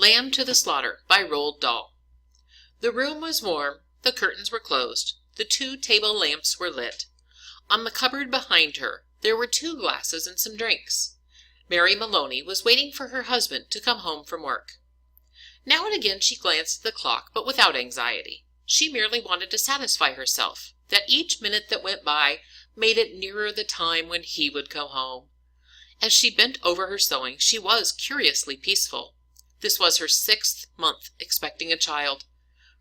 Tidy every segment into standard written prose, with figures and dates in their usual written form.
Lamb to the Slaughter by Roald Dahl. The room was warm, the curtains were closed, the 2 table lamps were lit. On the cupboard behind her there were 2 glasses and some drinks. Mary Maloney was waiting for her husband to come home from work. Now and again she glanced at the clock, but without anxiety. She merely wanted to satisfy herself that each minute that went by made it nearer the time when he would come home. As she bent over her sewing, she was curiously peaceful. This was her 6th month expecting a child.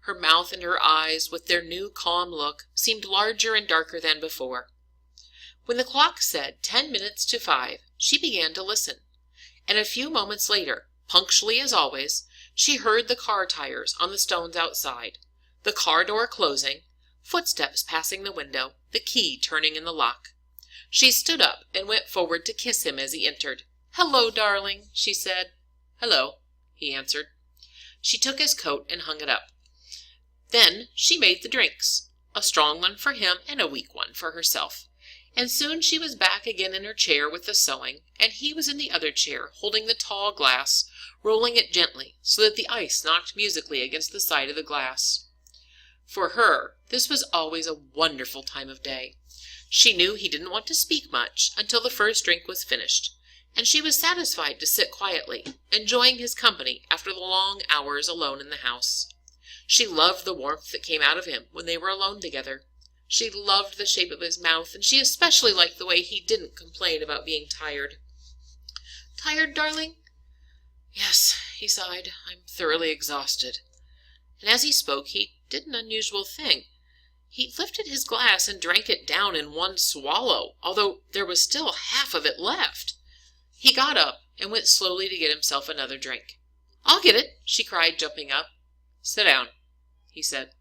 Her mouth and her eyes, with their new calm look, seemed larger and darker than before. When the clock said 10 minutes to 5, she began to listen, and a few moments later, punctually as always, she heard the car tires on the stones outside, the car door closing, footsteps passing the window, the key turning in the lock. She stood up and went forward to kiss him as he entered. "Hello, darling," she said. "Hello," he answered. She took his coat and hung it up. Then she made the drinks, a strong one for him and a weak one for herself, and soon she was back again in her chair with the sewing, and he was in the other chair holding the tall glass, rolling it gently so that the ice knocked musically against the side of the glass. For her, this was always a wonderful time of day. She knew he didn't want to speak much until the first drink was finished, and she was satisfied to sit quietly, enjoying his company after the long hours alone in the house. She loved the warmth that came out of him when they were alone together. She loved the shape of his mouth, and she especially liked the way he didn't complain about being tired. "Tired, darling?" "Yes," he sighed. "I'm thoroughly exhausted." And as he spoke, he did an unusual thing. He lifted his glass and drank it down in one swallow, although there was still half of it left. He got up and went slowly to get himself another drink. "I'll get it," she cried, jumping up. "Sit down," he said.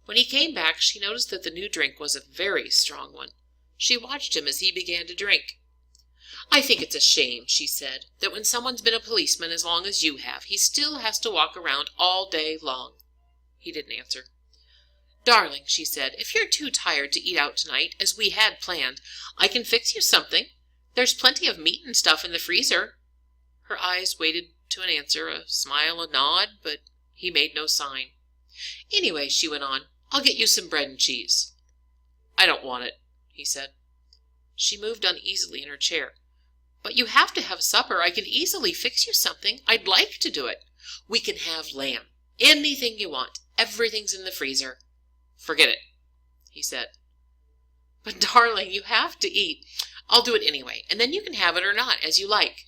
When he came back, she noticed that the new drink was a very strong one. She watched him as he began to drink. "I think it's a shame," she said, "that when someone's been a policeman as long as you have, he still has to walk around all day long." He didn't answer. "Darling," she said, "if you're too tired to eat out tonight, as we had planned, I can fix you something. There's plenty of meat and stuff in the freezer." Her eyes waited to an answer, a smile, a nod, but he made no sign. "Anyway," she went on, "I'll get you some bread and cheese." "I don't want it," he said. She moved uneasily in her chair. "But you have to have supper. I can easily fix you something. I'd like to do it. We can have lamb. Anything you want. Everything's in the freezer." "Forget it," he said. "But, darling, you have to eat." "I'll do it anyway, and then you can have it or not, as you like."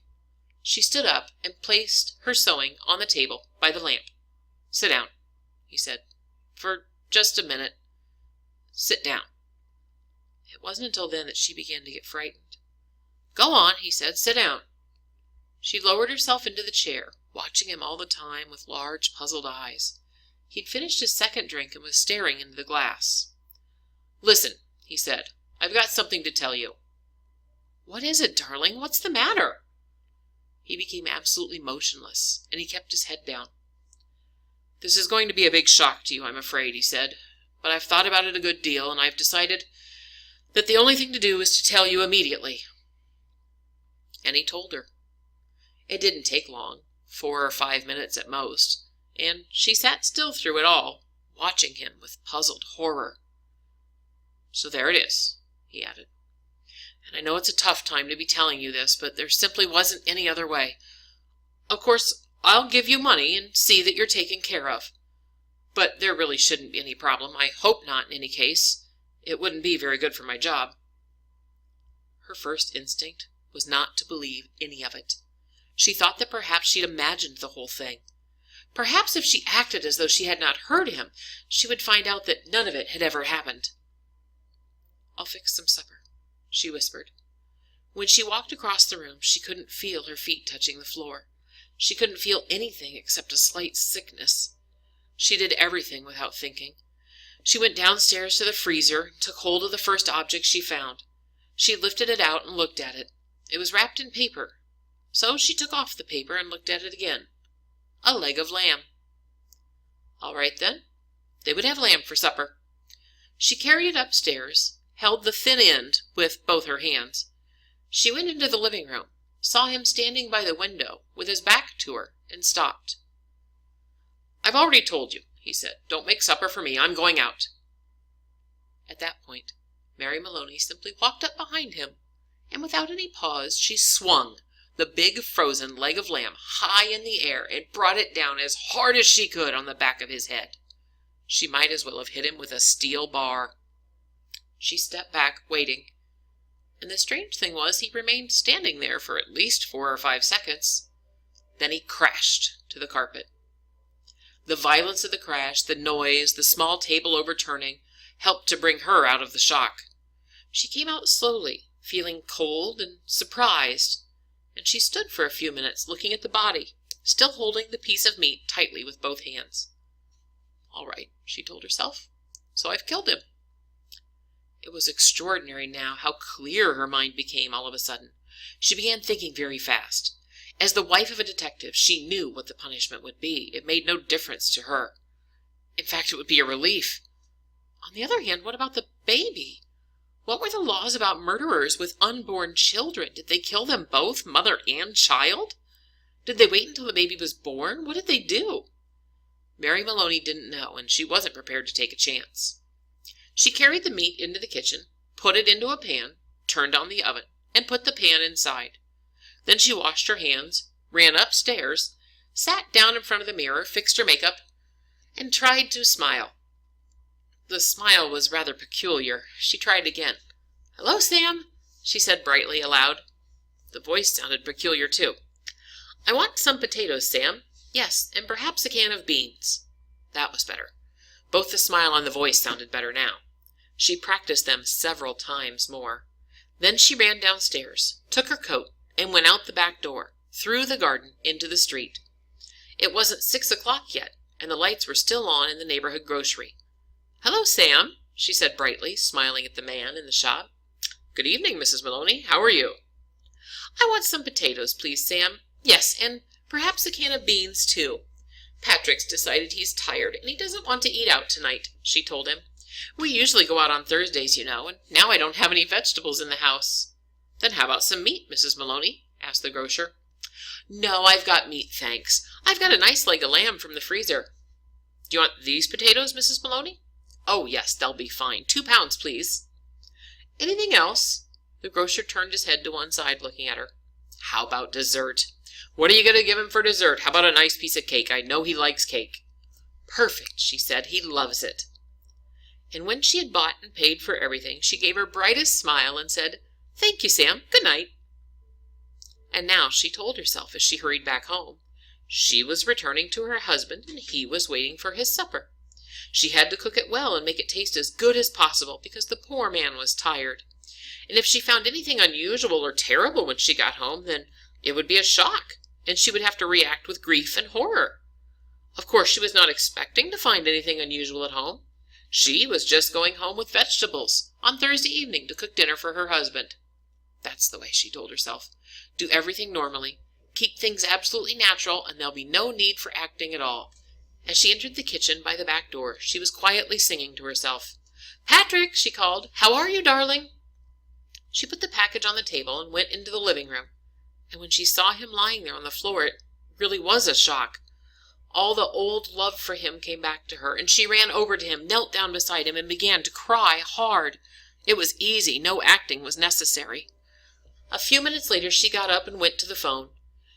She stood up and placed her sewing on the table by the lamp. "Sit down," he said. "For just a minute. Sit down." It wasn't until then that she began to get frightened. "Go on," he said. "Sit down." She lowered herself into the chair, watching him all the time with large, puzzled eyes. He'd finished his second drink and was staring into the glass. "Listen," he said. "I've got something to tell you." "What is it, darling? What's the matter?" He became absolutely motionless, and he kept his head down. "This is going to be a big shock to you, I'm afraid," he said. "But I've thought about it a good deal, and I've decided that the only thing to do is to tell you immediately." And he told her. It didn't take long, 4 or 5 minutes at most, and she sat still through it all, watching him with puzzled horror. "So there it is," he added. "And I know it's a tough time to be telling you this, but there simply wasn't any other way. Of course, I'll give you money and see that you're taken care of. But there really shouldn't be any problem. I hope not, in any case. It wouldn't be very good for my job." Her first instinct was not to believe any of it. She thought that perhaps she'd imagined the whole thing. Perhaps if she acted as though she had not heard him, she would find out that none of it had ever happened. "I'll fix some supper," she whispered. When she walked across the room, she couldn't feel her feet touching the floor. She couldn't feel anything except a slight sickness. She did everything without thinking. She went downstairs to the freezer and took hold of the first object she found. She lifted it out and looked at it. It was wrapped in paper. So she took off the paper and looked at it again. A leg of lamb. All right, then. They would have lamb for supper. She carried it upstairs, held the thin end with both her hands. She went into the living room, saw him standing by the window with his back to her, and stopped. "I've already told you," he said. "Don't make supper for me. I'm going out." At that point, Mary Maloney simply walked up behind him, and without any pause she swung the big frozen leg of lamb high in the air and brought it down as hard as she could on the back of his head. She might as well have hit him with a steel bar. She stepped back, waiting, and the strange thing was he remained standing there for at least 4 or 5 seconds. Then he crashed to the carpet. The violence of the crash, the noise, the small table overturning, helped to bring her out of the shock. She came out slowly, feeling cold and surprised, and she stood for a few minutes looking at the body, still holding the piece of meat tightly with both hands. "All right," she told herself, "so I've killed him." It was extraordinary now how clear her mind became all of a sudden. She began thinking very fast. As the wife of a detective, she knew what the punishment would be. It made no difference to her. In fact, it would be a relief. On the other hand, what about the baby? What were the laws about murderers with unborn children? Did they kill them both, mother and child? Did they wait until the baby was born? What did they do? Mary Maloney didn't know, and she wasn't prepared to take a chance. She carried the meat into the kitchen, put it into a pan, turned on the oven, and put the pan inside. Then she washed her hands, ran upstairs, sat down in front of the mirror, fixed her makeup, and tried to smile. The smile was rather peculiar. She tried again. "Hello, Sam," she said brightly aloud. The voice sounded peculiar, too. "I want some potatoes, Sam. Yes, and perhaps a can of beans." That was better. Both the smile and the voice sounded better now. She practiced them several times more. Then she ran downstairs, took her coat, and went out the back door, through the garden, into the street. It wasn't 6 o'clock yet, and the lights were still on in the neighborhood grocery. "Hello, Sam," she said brightly, smiling at the man in the shop. "Good evening, Mrs. Maloney. How are you?" "I want some potatoes, please, Sam. Yes, and perhaps a can of beans, too. Patrick's decided he's tired, and he doesn't want to eat out tonight," she told him. "We usually go out on Thursdays, you know, and now I don't have any vegetables in the house." "Then how about some meat, Mrs. Maloney?" asked the grocer. "No, I've got meat, thanks. I've got a nice leg of lamb from the freezer." "Do you want these potatoes, Mrs. Maloney?" "Oh, yes, they'll be fine. 2 pounds, please." "Anything else?" The grocer turned his head to one side, looking at her. "How about dessert? What are you going to give him for dessert? How about a nice piece of cake? I know he likes cake." "Perfect," she said. "He loves it." And when she had bought and paid for everything, she gave her brightest smile and said, "Thank you, Sam. Good night." And now she told herself as she hurried back home, she was returning to her husband and he was waiting for his supper. She had to cook it well and make it taste as good as possible because the poor man was tired. And if she found anything unusual or terrible when she got home, then it would be a shock, and she would have to react with grief and horror. Of course, she was not expecting to find anything unusual at home. She was just going home with vegetables on Thursday evening to cook dinner for her husband. That's the way, she told herself. Do everything normally. Keep things absolutely natural, and there'll be no need for acting at all. As she entered the kitchen by the back door, she was quietly singing to herself. "Patrick," she called, "how are you, darling?" She put the package on the table and went into the living room. And when she saw him lying there on the floor, it really was a shock. All the old love for him came back to her, and she ran over to him, knelt down beside him, and began to cry hard. It was easy. No acting was necessary. A few minutes later she got up and went to the phone.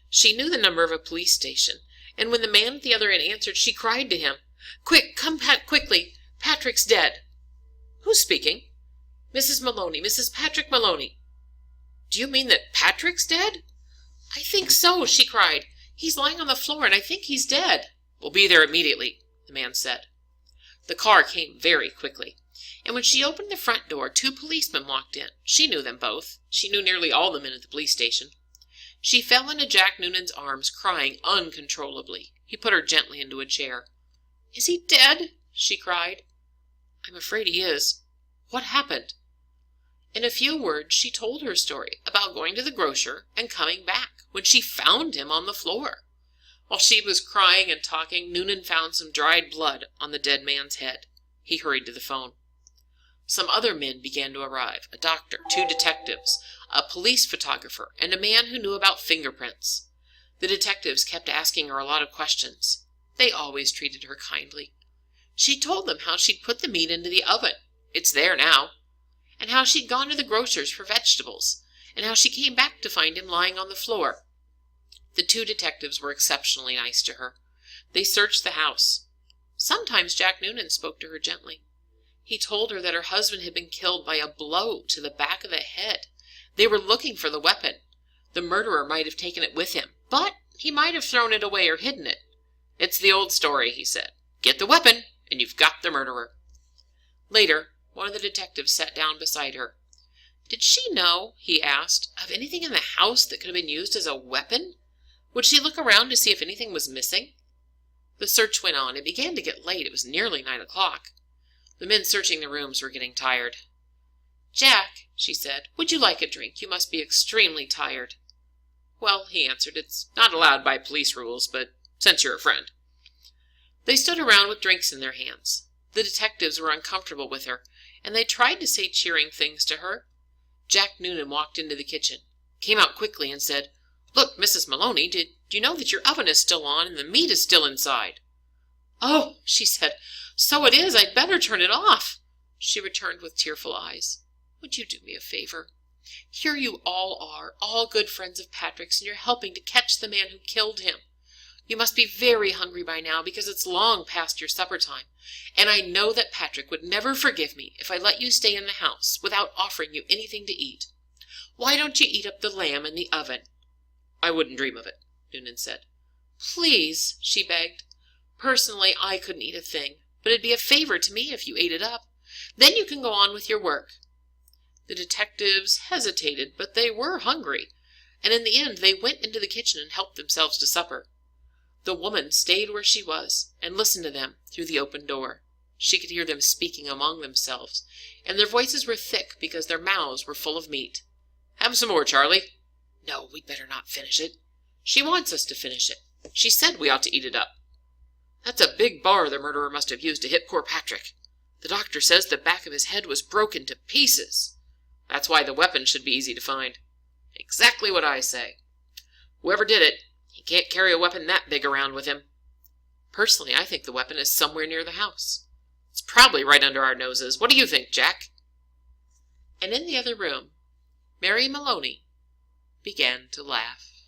She knew the number of a police station, and when the man at the other end answered, she cried to him, "Quick, come quickly. Patrick's dead." "Who's speaking?" "Mrs. Maloney, Mrs. Patrick Maloney." "Do you mean that Patrick's dead?" "I think so," she cried. "He's lying on the floor, and I think he's dead." "We'll be there immediately," the man said. The car came very quickly, and when she opened the front door, 2 policemen walked in. She knew them both. She knew nearly all the men at the police station. She fell into Jack Noonan's arms, crying uncontrollably. He put her gently into a chair. "Is he dead?" she cried. "I'm afraid he is. What happened?" In a few words she told her story about going to the grocer and coming back, when she found him on the floor. While she was crying and talking, Noonan found some dried blood on the dead man's head. He hurried to the phone. Some other men began to arrive, a doctor, 2 detectives, a police photographer, and a man who knew about fingerprints. The detectives kept asking her a lot of questions. They always treated her kindly. She told them how she'd put the meat into the oven. It's there now. And how she'd gone to the grocer's for vegetables, and how she came back to find him lying on the floor. The two detectives were exceptionally nice to her. They searched the house. Sometimes Jack Noonan spoke to her gently. He told her that her husband had been killed by a blow to the back of the head. They were looking for the weapon. The murderer might have taken it with him, but he might have thrown it away or hidden it. It's the old story, he said. Get the weapon, and you've got the murderer. Later, one of the detectives sat down beside her. Did she know, he asked, of anything in the house that could have been used as a weapon? Would she look around to see if anything was missing? The search went on. It began to get late. It was nearly 9 o'clock. The men searching the rooms were getting tired. Jack, she said, would you like a drink? You must be extremely tired. Well, he answered, it's not allowed by police rules, but since you're a friend. They stood around with drinks in their hands. The detectives were uncomfortable with her, and they tried to say cheering things to her. Jack Noonan walked into the kitchen, came out quickly and said, Look, Mrs. Maloney, did you know that your oven is still on and the meat is still inside? Oh, she said, so it is. I'd better turn it off. She returned with tearful eyes. Would you do me a favor? Here you all are, all good friends of Patrick's, and you're helping to catch the man who killed him. You must be very hungry by now, because it's long past your supper time, and I know that Patrick would never forgive me if I let you stay in the house without offering you anything to eat. Why don't you eat up the lamb in the oven? I wouldn't dream of it, Noonan said. Please, she begged. Personally, I couldn't eat a thing, but it'd be a favor to me if you ate it up. Then you can go on with your work. The detectives hesitated, but they were hungry, and in the end they went into the kitchen and helped themselves to supper. The woman stayed where she was and listened to them through the open door. She could hear them speaking among themselves, and their voices were thick because their mouths were full of meat. Have some more, Charlie. No, we'd better not finish it. She wants us to finish it. She said we ought to eat it up. That's a big bar the murderer must have used to hit poor Patrick. The doctor says the back of his head was broken to pieces. That's why the weapon should be easy to find. Exactly what I say. Whoever did it, he can't carry a weapon that big around with him. Personally, I think the weapon is somewhere near the house. It's probably right under our noses. What do you think, Jack? And in the other room, Mary Maloney began to laugh.